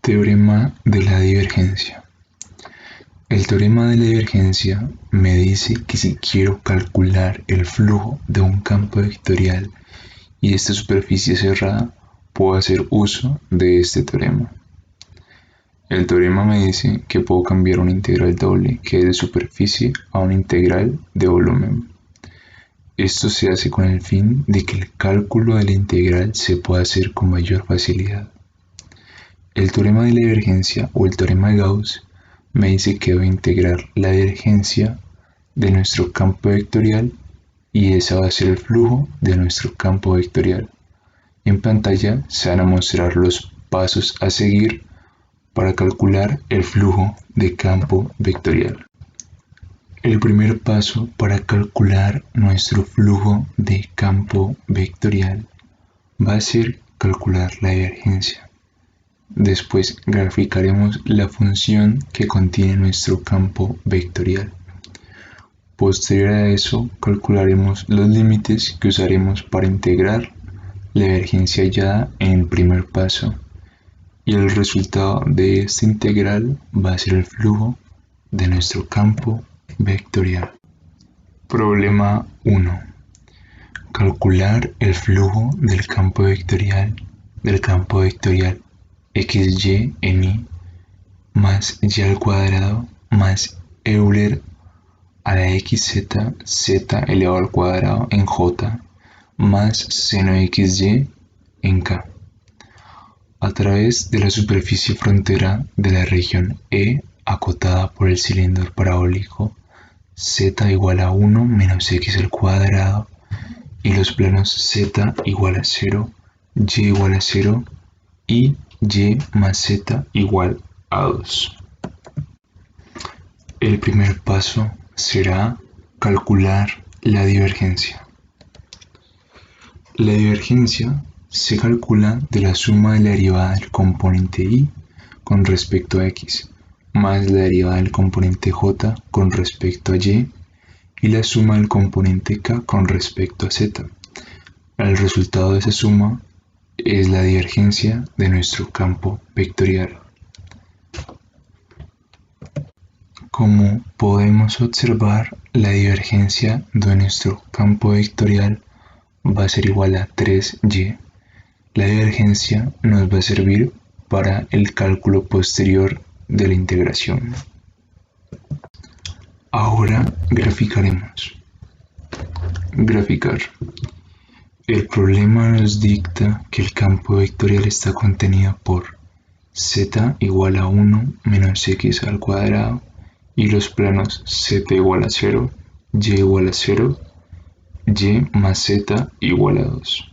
Teorema de la divergencia. El teorema de la divergencia me dice que si quiero calcular el flujo de un campo vectorial y esta superficie cerrada, puedo hacer uso de este teorema. El teorema me dice que puedo cambiar una integral doble que es de superficie a una integral de volumen. Esto se hace con el fin de que el cálculo de la integral se pueda hacer con mayor facilidad. El teorema de la divergencia o el teorema de Gauss me dice que debo integrar la divergencia de nuestro campo vectorial y ese va a ser el flujo de nuestro campo vectorial. En pantalla se van a mostrar los pasos a seguir para calcular el flujo de campo vectorial. El primer paso para calcular nuestro flujo de campo vectorial va a ser calcular la divergencia. Después graficaremos la función que contiene nuestro campo vectorial. Posterior a eso, calcularemos los límites que usaremos para integrar la divergencia hallada en el primer paso. Y el resultado de esta integral va a ser el flujo de nuestro campo vectorial. Problema 1. Calcular el flujo del campo vectorial xy en y más y al cuadrado más Euler a la xz z elevado al cuadrado en j más seno xy en k a través de la superficie frontera de la región E acotada por el cilindro parabólico z igual a 1 menos x al cuadrado y los planos z igual a 0, y igual a 0 y y más z igual a 2. El primer paso será calcular la divergencia. La divergencia se calcula de la suma de la derivada del componente y con respecto a x, más la derivada del componente j con respecto a y la suma del componente k con respecto a z. El resultado de esa suma es la divergencia de nuestro campo vectorial. Como podemos observar, la divergencia de nuestro campo vectorial va a ser igual a 3y. La divergencia nos va a servir para el cálculo posterior de la integración. Ahora graficaremos. Graficar. El problema nos dicta que el campo vectorial está contenido por z igual a 1 menos x al cuadrado y los planos z igual a 0, y igual a 0, y más z igual a 2.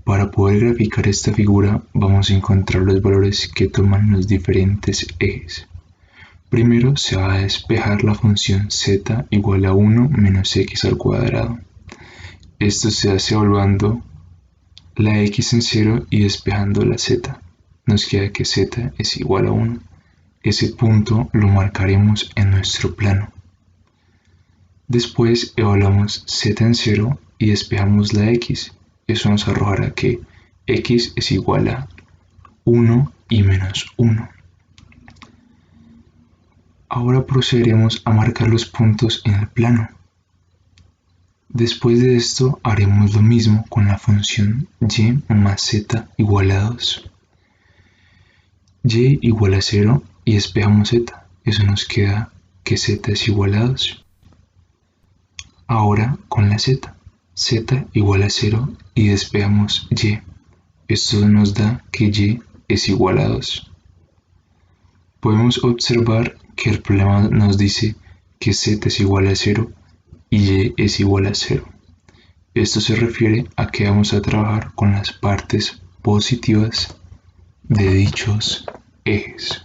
Para poder graficar esta figura vamos a encontrar los valores que toman los diferentes ejes. Primero se va a despejar la función z igual a 1 menos x al cuadrado. Esto se hace evaluando la x en 0 y despejando la z. Nos queda que z es igual a 1. Ese punto lo marcaremos en nuestro plano. Después evaluamos z en 0 y despejamos la x. Eso nos arrojará que x es igual a 1 y menos 1. Ahora procederemos a marcar los puntos en el plano. Después de esto haremos lo mismo con la función y más z igual a 2. Y igual a 0 y despejamos z. Eso nos queda que z es igual a 2. Ahora con la z igual a 0 y despejamos y. Esto nos da que y es igual a 2. Podemos observar que el problema nos dice que z es igual a 0 y y es igual a 0. Esto se refiere a que vamos a trabajar con las partes positivas de dichos ejes.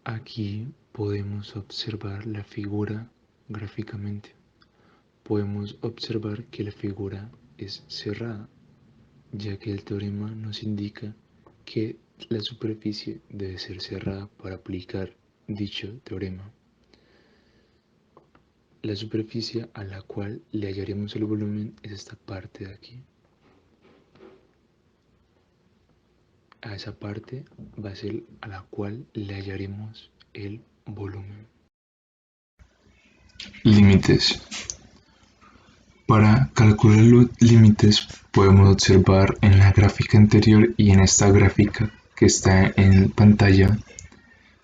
Aquí podemos observar la figura gráficamente. Podemos observar que la figura es cerrada, ya que el teorema nos indica que la superficie debe ser cerrada para aplicar dicho teorema. La superficie a la cual le hallaremos el volumen es esta parte de aquí. a esa parte va a ser a la cual le hallaremos el volumen. Límites. Para calcular los límites podemos observar en la gráfica anterior y en esta gráfica que está en pantalla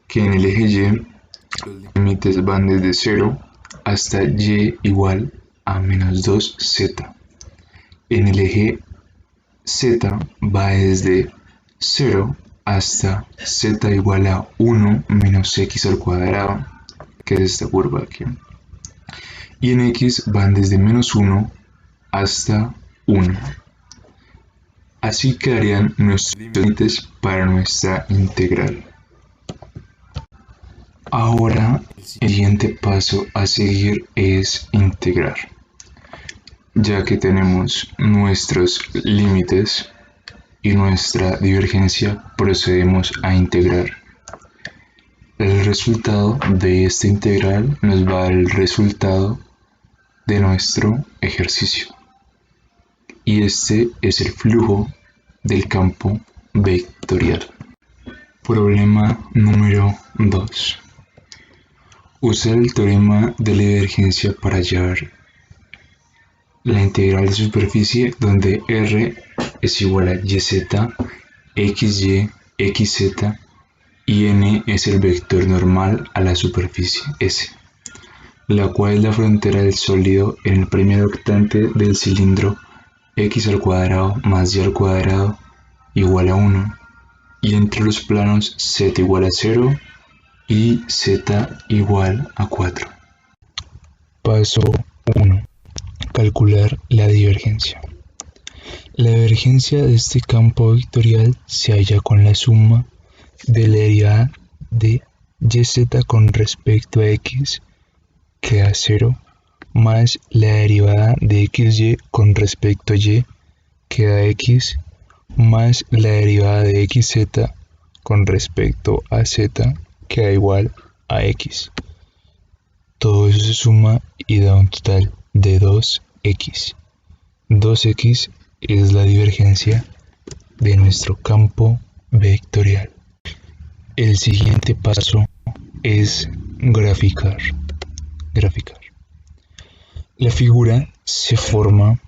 que en el eje Y los límites van desde 0 hasta y igual a menos 2z. En el eje Z va desde 0 hasta z igual a 1 menos x al cuadrado, que es esta curva aquí. Y en x van desde menos 1 hasta 1. Así quedarían nuestros límites para nuestra integral. Ahora el siguiente paso a seguir es integrar. Ya que tenemos nuestros límites y nuestra divergencia, procedemos a integrar. El resultado de esta integral nos va a dar el resultado de nuestro ejercicio. Y este es el flujo del campo vectorial. Problema número 2. Usar el teorema de la divergencia para hallar la integral de superficie donde R es igual a YZ, XY, XZ y N es el vector normal a la superficie S, la cual es la frontera del sólido en el primer octante del cilindro x al cuadrado más y al cuadrado igual a 1 y entre los planos z igual a 0 y z igual a 4. Paso 1. Calcular la divergencia. La divergencia de este campo vectorial se halla con la suma de la derivada de YZ con respecto a X, que da 0, más la derivada de XY con respecto a Y, que da X, más la derivada de XZ con respecto a Z, que da igual a X. Todo eso se suma y da un total de 2x. 2x es la divergencia de nuestro campo vectorial. El siguiente paso es graficar. La figura se forma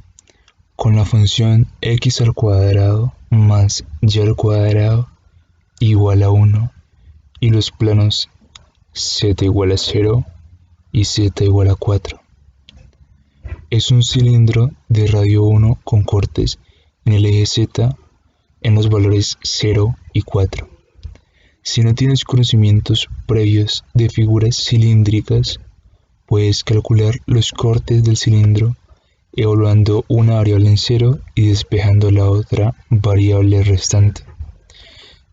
con la función x al cuadrado más y al cuadrado igual a 1 y los planos z igual a 0 y z igual a 4. Es un cilindro de radio 1 con cortes en el eje Z en los valores 0 y 4. Si no tienes conocimientos previos de figuras cilíndricas, puedes calcular los cortes del cilindro evaluando una variable en 0 y despejando la otra variable restante.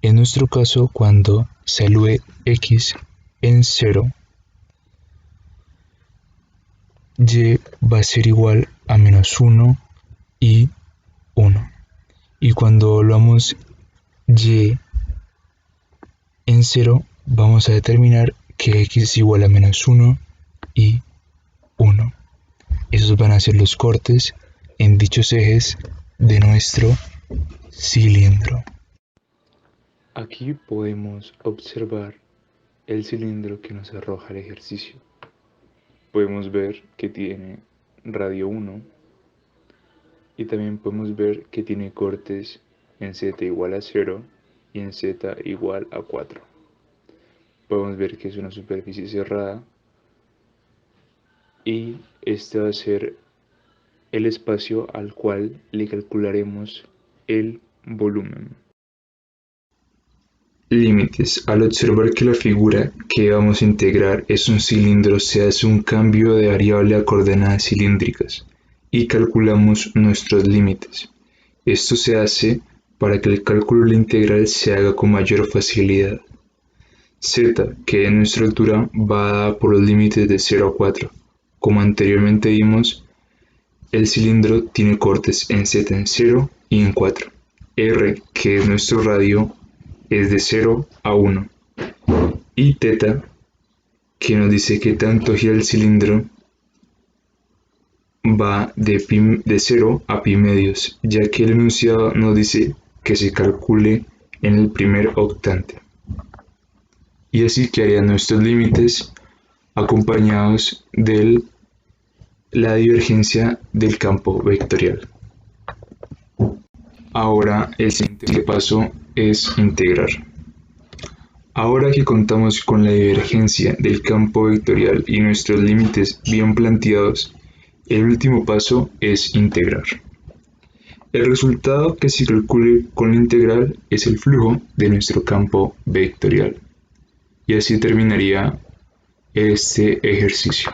En nuestro caso, cuando se evalúe x en 0, y va a ser igual a menos 1 y 1. Y cuando evaluamos y en 0, vamos a determinar que x es igual a menos 1 y 1. Esos van a ser los cortes en dichos ejes de nuestro cilindro. Aquí podemos observar el cilindro que nos arroja el ejercicio. Podemos ver que tiene radio 1 y también podemos ver que tiene cortes en z igual a 0 y en z igual a 4. Podemos ver que es una superficie cerrada y este va a ser el espacio al cual le calcularemos el volumen. Límites. Al observar que la figura que vamos a integrar es un cilindro, se hace un cambio de variable a coordenadas cilíndricas y calculamos nuestros límites. Esto se hace para que el cálculo de la integral se haga con mayor facilidad. Z, que en nuestra altura va dada por los límites de 0 a 4. Como anteriormente vimos, el cilindro tiene cortes en Z en 0 y en 4. R, que es nuestro radio, es de 0 a 1. Y θ, que nos dice que tanto gira el cilindro, va de 0 a pi medios, ya que el enunciado nos dice que se calcule en el primer octante. Y así quedarían nuestros límites acompañados de la divergencia del campo vectorial. Ahora el siguiente paso es integrar. Ahora que contamos con la divergencia del campo vectorial y nuestros límites bien planteados, el último paso es integrar. El resultado que se calcule con la integral es el flujo de nuestro campo vectorial. Y así terminaría este ejercicio.